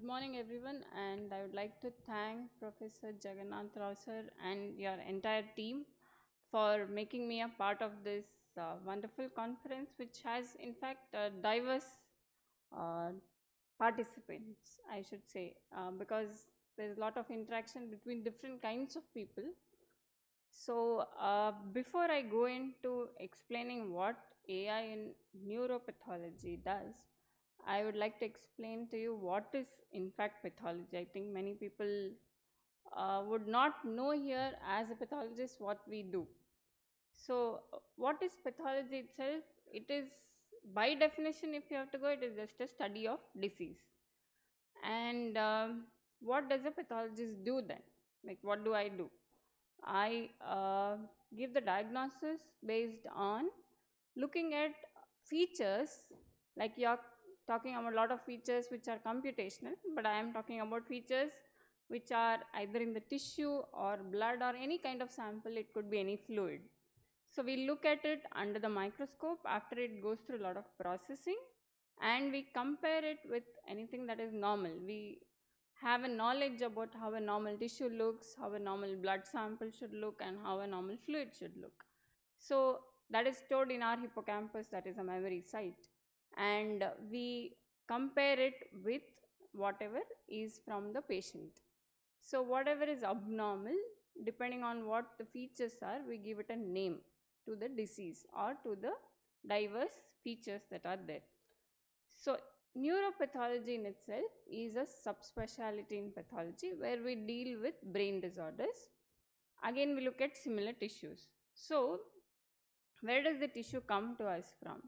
morning everyone, and I would like to thank Professor Jagannath Rao sir and your entire team for making me a part of this wonderful conference, which has in fact diverse uh, participants, I should say, because there is a lot of interaction between different kinds of people. So before I go into explaining what AI in neuropathology does, I would like to explain to you what is in fact pathology. I think many people would not know here as a pathologist what we do. So what is pathology itself? It is, by definition, if you have to go, it is just a study of disease. And what does a pathologist do then? Like, what do I do? I give the diagnosis based on looking at features, like you're talking about a lot of features which are computational, but I am talking about features which are either in the tissue or blood or any kind of sample. It could be any fluid. So we look at it under the microscope after it goes through a lot of processing, and we compare it with anything that is normal. We have a knowledge about how a normal tissue looks, how a normal blood sample should look, and how a normal fluid should look. So that is stored in our hippocampus, that is a memory site, and we compare it with whatever is from the patient. So whatever is abnormal, depending on what the features are, we give it a name to the disease or to the diverse features that are there. So neuropathology in itself is a subspecialty in pathology where we deal with brain disorders. Again, we look at similar tissues. So where does the tissue come to us from?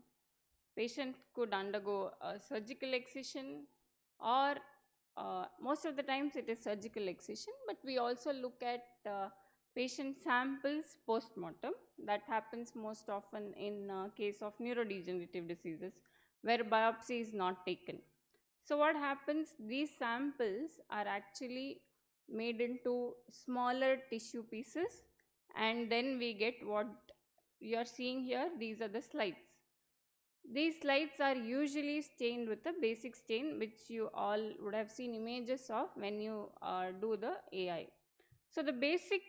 Patient could undergo a surgical excision, or most of the times it is surgical excision, but we also look at patient samples post-mortem. That happens most often in case of neurodegenerative diseases where biopsy is not taken. So what happens, these samples are actually made into smaller tissue pieces, and then we get what you are seeing here. These are the slides. These slides are usually stained with a basic stain, which you all would have seen images of when you do the AI. So the basic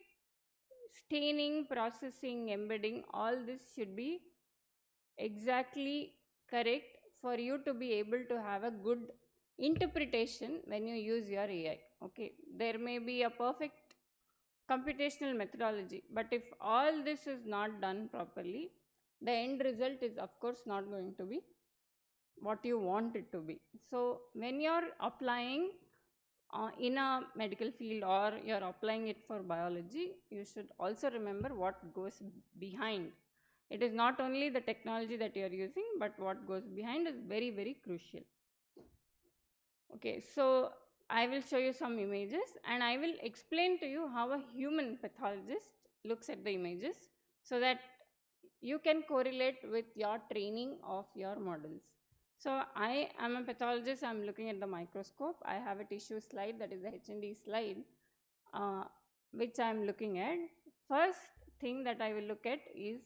staining, processing, embedding, all this should be exactly correct for you to be able to have a good interpretation when you use your AI. Okay, there may be a perfect computational methodology, but if all this is not done properly, the end result is of course not going to be what you want it to be. So when you're applying in a medical field or you're applying it for biology, you should also remember what goes behind. It is not only the technology that you're using, but what goes behind is very, very crucial. Okay, so I will show you some images and I will explain to you how a human pathologist looks at the images so that you can correlate with your training of your models. So I am a pathologist, I am looking at the microscope. I have a tissue slide, that is the H&E slide, which I am looking at. First thing that I will look at is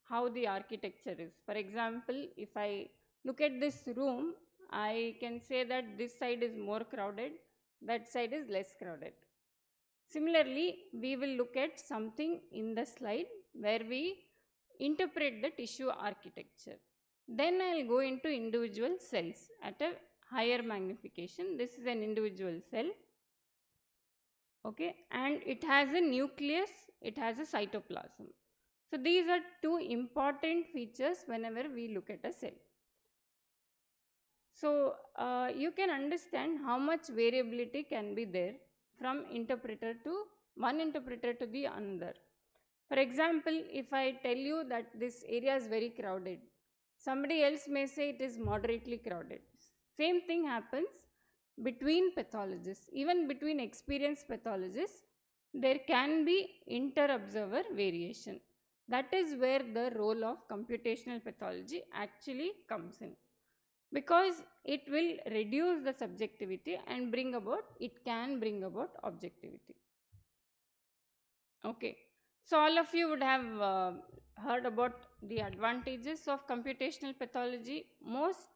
how the architecture is. For example, if I look at this room, I can say that this side is more crowded, that side is less crowded. Similarly, we will look at something in the slide where we interpret the tissue architecture. Then I will go into individual cells at a higher magnification. This is an individual cell. Okay, and it has a nucleus, it has a cytoplasm. So these are two important features whenever we look at a cell. So you can understand how much variability can be there from interpreter to one interpreter to the another. For example, if I tell you that this area is very crowded, somebody else may say it is moderately crowded. Same thing happens between pathologists. Even between experienced pathologists, there can be inter-observer variation. That is where the role of computational pathology actually comes in, because it will reduce the subjectivity and it can bring about objectivity. Okay, so all of you would have heard about the advantages of computational pathology. Most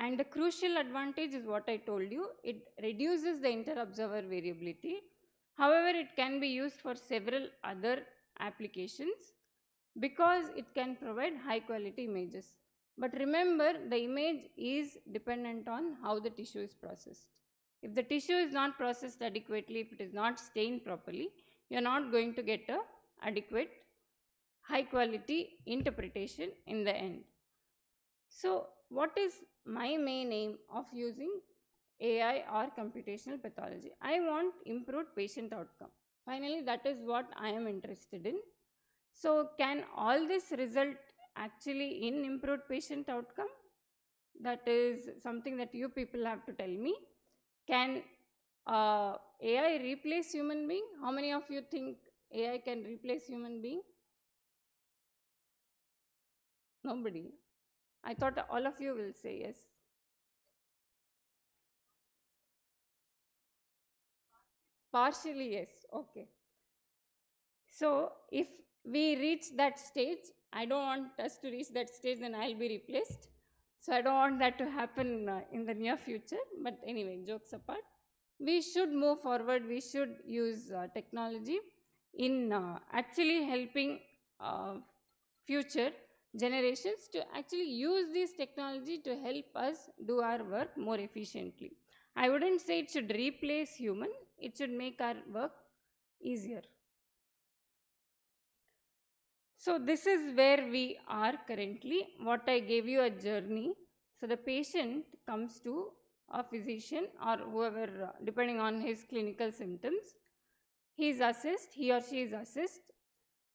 And the crucial advantage is what I told you, it reduces the inter-observer variability. However, it can be used for several other applications because it can provide high quality images. But remember, the image is dependent on how the tissue is processed. If the tissue is not processed adequately, if it is not stained properly, you are not going to get a adequate high quality interpretation in the end. So, what is my main aim of using AI or computational pathology? I want improved patient outcome. Finally, that is what I am interested in. So, can all this result actually in improved patient outcome? That is something that you people have to tell me. Can AI replace human being? How many of you think AI can replace human being? Nobody. I thought all of you will say yes. Partially yes. Okay. So if we reach that stage, I don't want us to reach that stage, then I'll be replaced. So I don't want that to happen in the near future. But anyway, jokes apart, we should move forward. We should use technology in actually helping uh, future generations to actually use this technology to help us do our work more efficiently. I wouldn't say it should replace human, it should make our work easier. So this is where we are currently. What I gave you a journey. So the patient comes to a physician or whoever, depending on his clinical symptoms. He is assessed, he or she is assessed.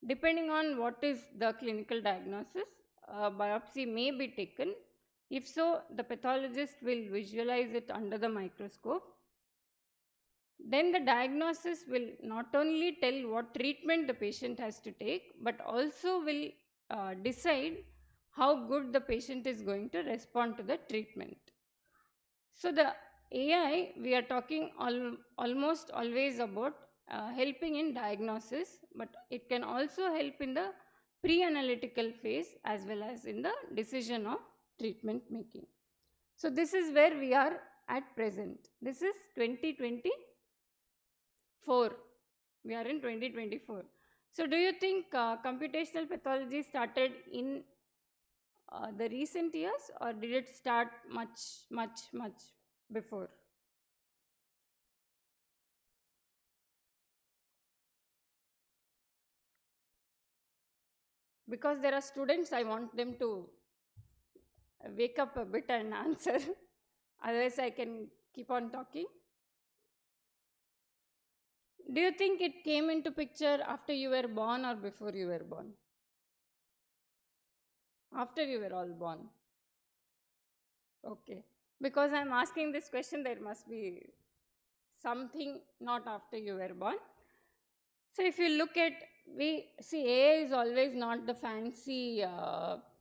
Depending on what is the clinical diagnosis, a biopsy may be taken. If so, the pathologist will visualize it under the microscope. Then the diagnosis will not only tell what treatment the patient has to take, but also will decide how good the patient is going to respond to the treatment. So the AI, we are talking almost always about helping in diagnosis, but it can also help in the pre-analytical phase as well as in the decision of treatment making. So this is where we are at present. This is 2020. We are in 2024. So do you think computational pathology started in the recent years, or did it start much before? Because there are students, I want them to wake up a bit and answer. Otherwise I can keep on talking. Do you think it came into picture after you were born or before you were born? After you were all born. Okay. Because I'm asking this question, there must be something not after you were born. So if you look at, we see AI is always not the fancy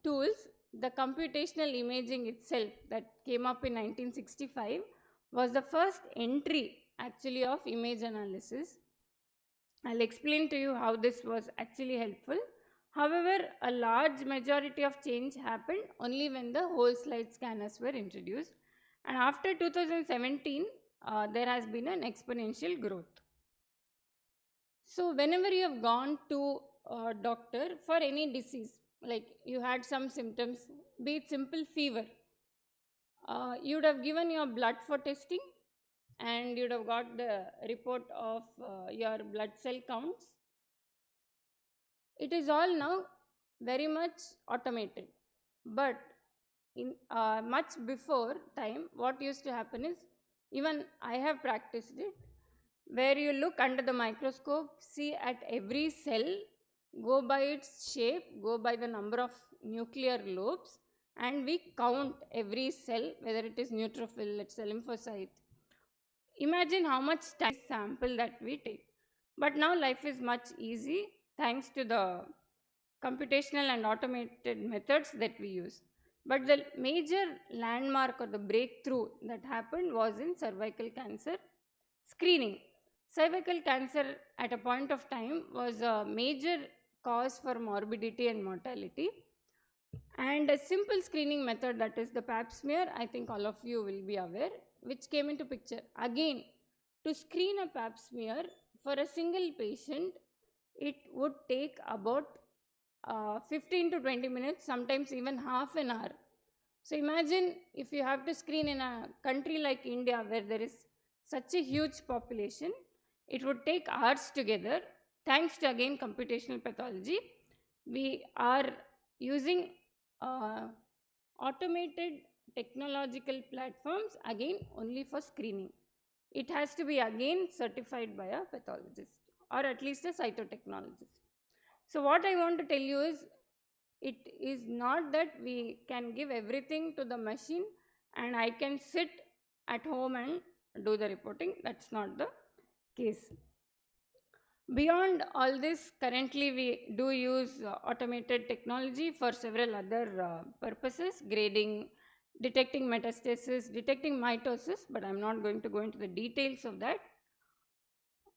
tools. The computational imaging itself that came up in 1965 was the first entry actually of image analysis. I'll explain to you how this was actually helpful. However, a large majority of change happened only when the whole slide scanners were introduced. And after 2017, there has been an exponential growth. So whenever you have gone to a doctor for any disease, like you had some symptoms, be it simple fever, you would have given your blood for testing and you would have got the report of your blood cell counts. It is all now very much automated. But in much before time, what used to happen is, even I have practiced it, where you look under the microscope, see at every cell, go by its shape, go by the number of nuclear lobes, and we count every cell, whether it is neutrophil, it's a lymphocyte. Imagine how much time sample that we take. But now life is much easy thanks to the computational and automated methods that we use. But the major landmark or the breakthrough that happened was in cervical cancer screening. Cervical cancer at a point of time was a major cause for morbidity and mortality. And a simple screening method, that is the pap smear, I think all of you will be aware, which came into picture. Again, to screen a pap smear for a single patient, it would take about 15 to 20 minutes, sometimes even half an hour. So imagine if you have to screen in a country like India where there is such a huge population, it would take hours together. Thanks to again computational pathology, we are using uh, automated technological platforms again only for screening. It has to be again certified by a pathologist or at least a cytotechnologist. So what I want to tell you is, it is not that we can give everything to the machine and I can sit at home and do the reporting. That's not the case. Beyond all this, currently we do use automated technology for several other purposes: grading, detecting metastasis, detecting mitosis, but I'm not going to go into the details of that.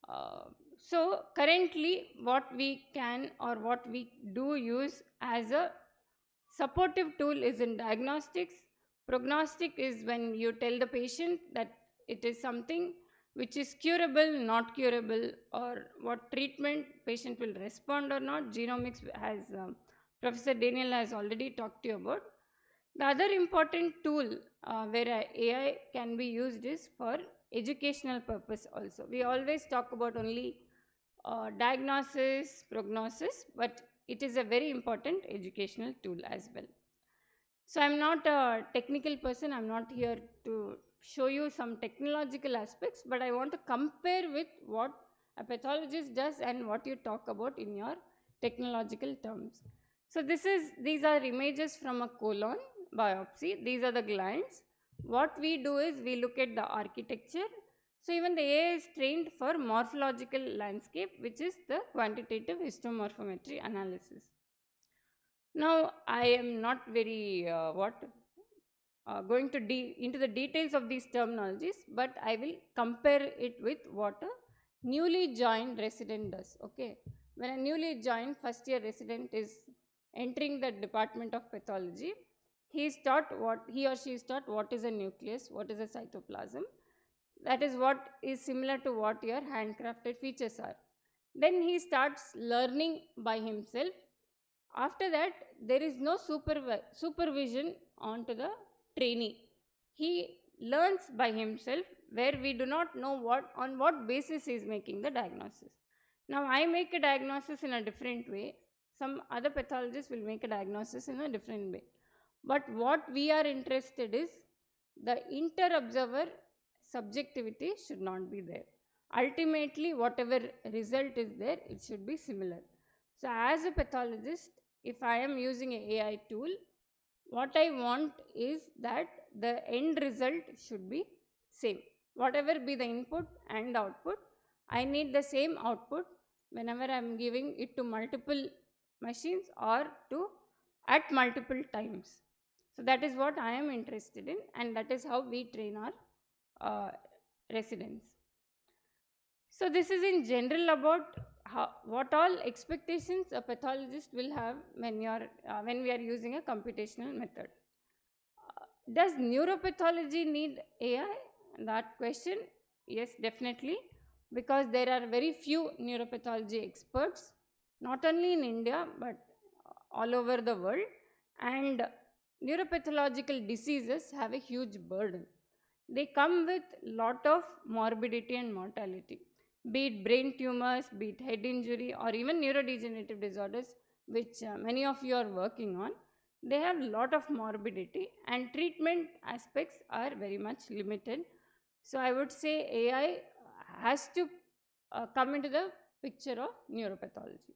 Uh, so currently what we can or what we do use as a supportive tool is in diagnostics. Prognostic is when you tell the patient that it is something which is curable, not curable, or what treatment patient will respond or not. Genomics has Professor Daniel has already talked to you about. The other important tool where AI can be used is for educational purpose also. We always talk about only diagnosis, prognosis, but it is a very important educational tool as well. So I'm not a technical person, I'm not here to show you some technological aspects, but I want to compare with what a pathologist does and what you talk about in your technological terms. So these are images from a colon biopsy. These are the glands. What we do is we look at the architecture. So even the AI is trained for morphological landscape, which is the quantitative histomorphometry analysis. Now, I am not very going to into the details of these terminologies, but I will compare it with what a newly joined resident does. Okay, when a newly joined first year resident is entering the department of pathology, he is taught what he or she is taught what is a nucleus, what is a cytoplasm. That is what is similar to what your handcrafted features are. Then he starts learning by himself. After that, there is no supervision onto the trainee. He learns by himself, where we do not know on what basis he is making the diagnosis. Now, I make a diagnosis in a different way. Some other pathologists will make a diagnosis in a different way. But what we are interested is the inter-observer subjectivity should not be there. Ultimately, whatever result is there, it should be similar. So as a pathologist, if I am using an AI tool, what I want is that the end result should be same. Whatever be the input and output, I need the same output whenever I am giving it to multiple machines or to at multiple times. So that is what I am interested in, and that is how we train our residents. So this is in general about what all expectations a pathologist will have when we are using a computational method. Does neuropathology need AI? That question, yes, definitely, because there are very few neuropathology experts, not only in India but all over the world, and neuropathological diseases have a huge burden. They come with lot of morbidity and mortality, be it brain tumors, be it head injury, or even neurodegenerative disorders, which many of you are working on. They have lot of morbidity and treatment aspects are very much limited. So I would say AI has to come into the picture of neuropathology.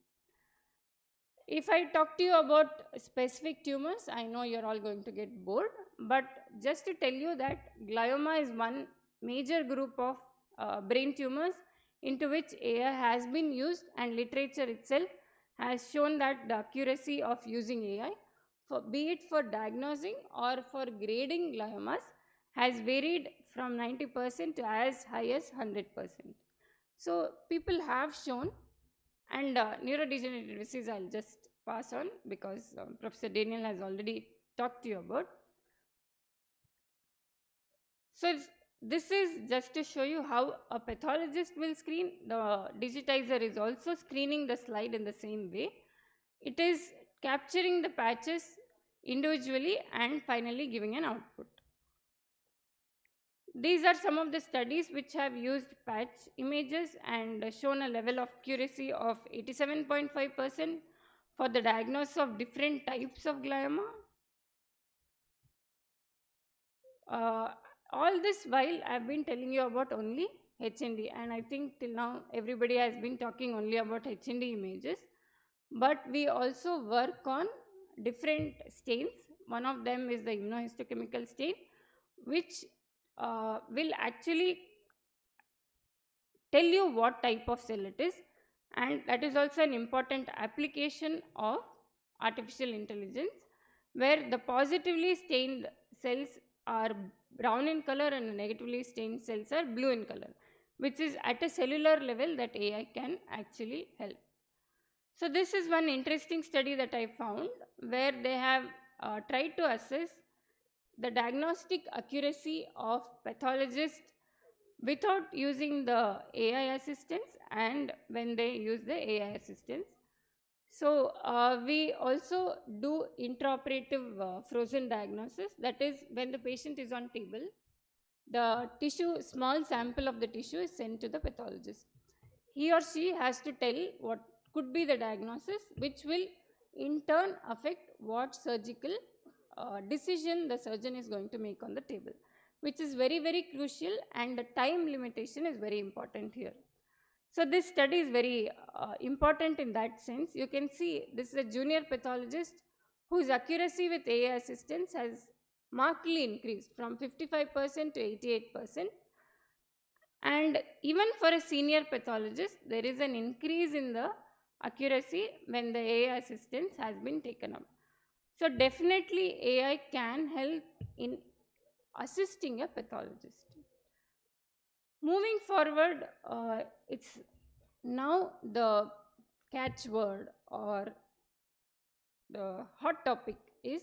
If I talk to you about specific tumors, I know you're all going to get bored, but just to tell you that glioma is one major group of brain tumors into which AI has been used, and literature itself has shown that the accuracy of using AI, be it for diagnosing or for grading gliomas, has varied from 90% to as high as 100%. So people have shown, and neurodegenerative disease, I'll just pass on because Professor Daniel has already talked to you about. So this is just to show you how a pathologist will screen. The digitizer is also screening the slide in the same way. It is capturing the patches individually and finally giving an output. These are some of the studies which have used patch images and shown a level of accuracy of 87.5% for the diagnosis of different types of glioma. Uh, all this while I have been telling you about only HND, and I think till now everybody has been talking only about HND images, but we also work on different stains. One of them is the immunohistochemical stain, which will actually tell you what type of cell it is, and that is also an important application of artificial intelligence, where the positively stained cells are brown in color and the negatively stained cells are blue in color, which is at a cellular level that AI can actually help. So this is one interesting study that I found, where they have tried to assess the diagnostic accuracy of pathologists without using the AI assistants and when they use the AI assistants. So we also do intraoperative frozen diagnosis. That is, when the patient is on table, the tissue, small sample of the tissue is sent to the pathologist. He or she has to tell what could be the diagnosis, which will in turn affect what surgical decision the surgeon is going to make on the table, which is very, very crucial, and the time limitation is very important here. So this study is very important in that sense. You can see this is a junior pathologist whose accuracy with AI assistance has markedly increased from 55% to 88%. And even for a senior pathologist, there is an increase in the accuracy when the AI assistance has been taken up. So definitely AI can help in assisting a pathologist. Moving forward, it's now the catchword or the hot topic is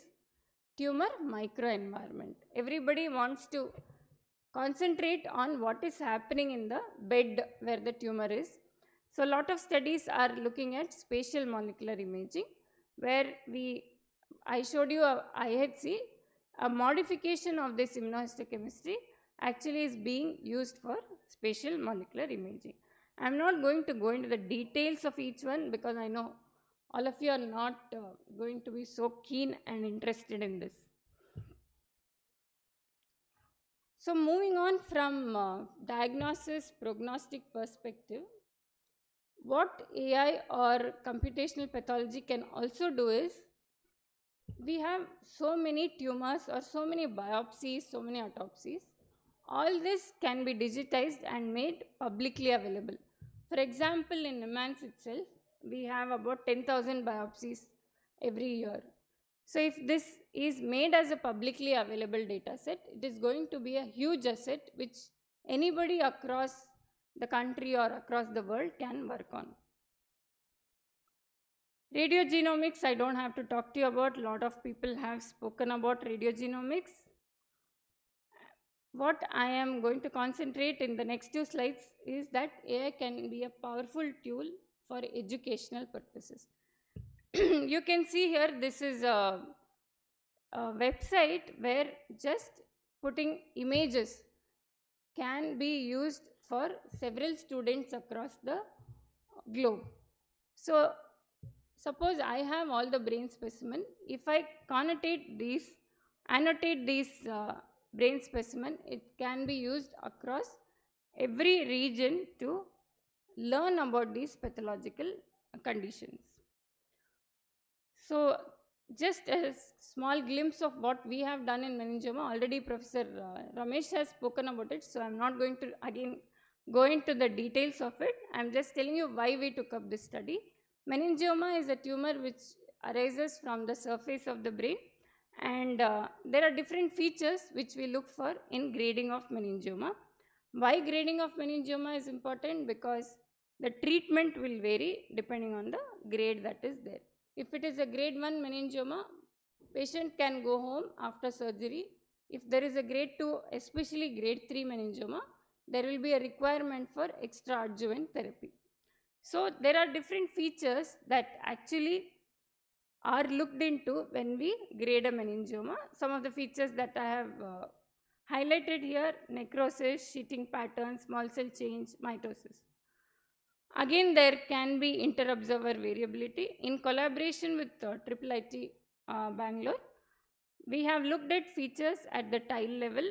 tumor microenvironment. Everybody wants to concentrate on what is happening in the bed where the tumor is. So a lot of studies are looking at spatial molecular imaging, where I showed you a IHC, a modification of this immunohistochemistry actually is being used for spatial molecular imaging. I am not going to go into the details of each one because I know all of you are not going to be so keen and interested in this. So moving on from diagnosis, prognostic perspective, what AI or computational pathology can also do is, we have so many tumors or so many biopsies, so many autopsies. All this can be digitized and made publicly available. For example, in NIMANS itself, we have about 10,000 biopsies every year. So if this is made as a publicly available data set, it is going to be a huge asset which anybody across the country or across the world can work on. Radiogenomics, I don't have to talk to you about. A lot of people have spoken about radiogenomics. What I am going to concentrate in the next two slides is that AI can be a powerful tool for educational purposes. You can see here, this is a website where just putting images can be used for several students across the globe. So suppose I have all the brain specimen. If I annotate these brain specimen, it can be used across every region to learn about these pathological conditions. So just a small glimpse of what we have done in meningioma. Already Professor Ramesh has spoken about it, so I am not going to again go into the details of it. I am just telling you why we took up this study. Meningioma is a tumor which arises from the surface of the brain, and there are different features which we look for in grading of meningioma. Why grading of meningioma is important? Because the treatment will vary depending on the grade that is there. If it is a grade 1 meningioma, patient can go home after surgery. If there is a grade 2, especially grade 3 meningioma, there will be a requirement for extra adjuvant therapy. So there are different features that actually are looked into when we grade a meningioma. Some of the features that I have highlighted here: necrosis, sheeting pattern, small cell change, mitosis. Again, there can be inter-observer variability. In collaboration with Triple IT Bangalore, we have looked at features at the tile level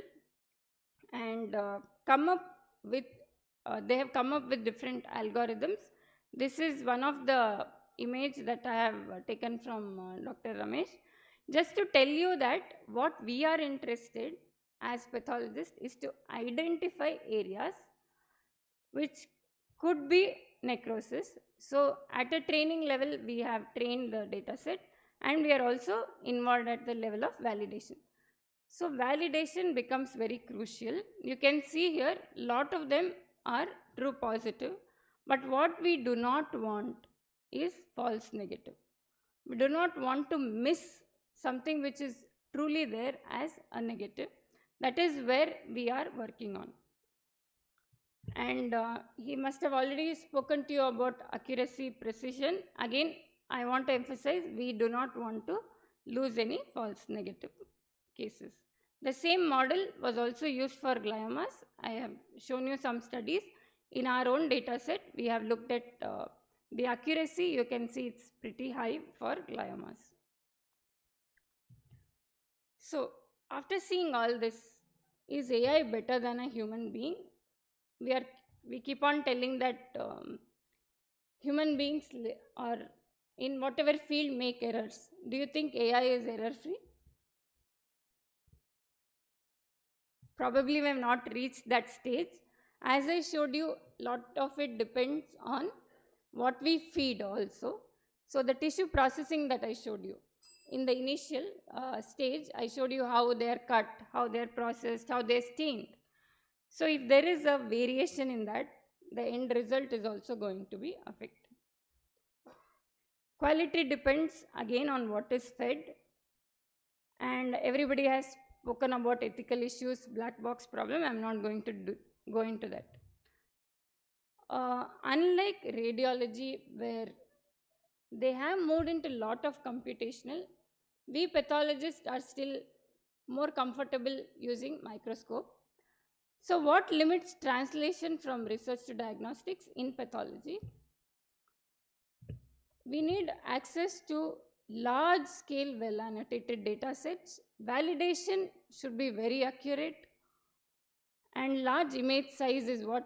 and they have come up with different algorithms. This is one of the image that I have taken from Dr. Ramesh. Just to tell you that what we are interested as pathologists is to identify areas which could be necrosis. So at a training level, we have trained the data set, and we are also involved at the level of validation. So validation becomes very crucial. You can see here, lot of them are true positive, but what we do not want is false negative. We do not want to miss something which is truly there as a negative. That is where we are working on. And he must have already spoken to you about accuracy, precision. Again, I want to emphasize, we do not want to lose any false negative cases. The same model was also used for gliomas. I have shown you some studies. In our own data set, we have looked at the accuracy. You can see it's pretty high for gliomas. So after seeing all this, is AI better than a human being? We keep on telling that human beings are in whatever field make errors. Do you think AI is error free? Probably we have not reached that stage. As I showed you, lot of it depends on what we feed also. So the tissue processing that I showed you, in the initial stage, I showed you how they are cut, how they are processed, how they are steamed. So if there is a variation in that, the end result is also going to be affected. Quality depends again on what is fed, and everybody has spoken about ethical issues, black box problem. I'm not going to go into that. Unlike radiology, where they have moved into a lot of computational, we pathologists are still more comfortable using microscope. So what limits translation from research to diagnostics in pathology? We need access to large scale well annotated data sets. Validation should be very accurate, and large image size is what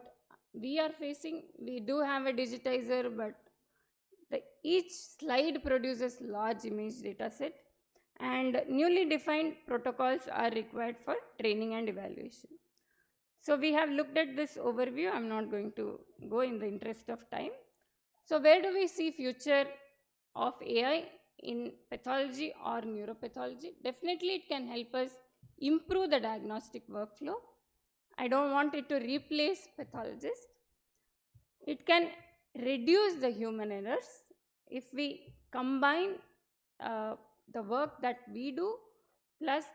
we are facing. We do have a digitizer, but each slide produces large image data set, and newly defined protocols are required for training and evaluation. So we have looked at this overview. I'm not going to go in the interest of time. So where do we see future of AI in pathology or neuropathology? Definitely it can help us improve the diagnostic workflow. I don't want it to replace pathologists. It can reduce the human errors. If we combine the work that we do plus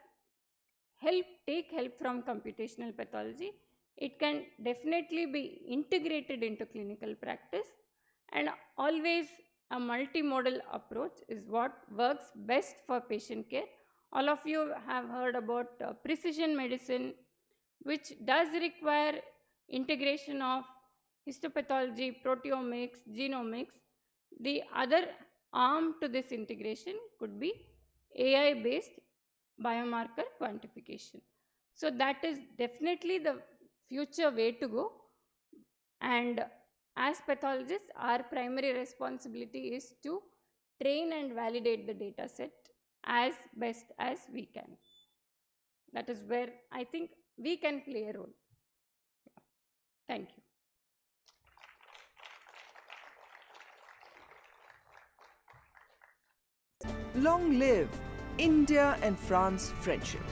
take help from computational pathology, it can definitely be integrated into clinical practice. And always a multimodal approach is what works best for patient care. All of you have heard about precision medicine, which does require integration of histopathology, proteomics, genomics. The other arm to this integration could be AI-based biomarker quantification. So that is definitely the future way to go. And as pathologists, our primary responsibility is to train and validate the data set as best as we can. That is where I think we can play a role. Thank you. Long live India and France friendship.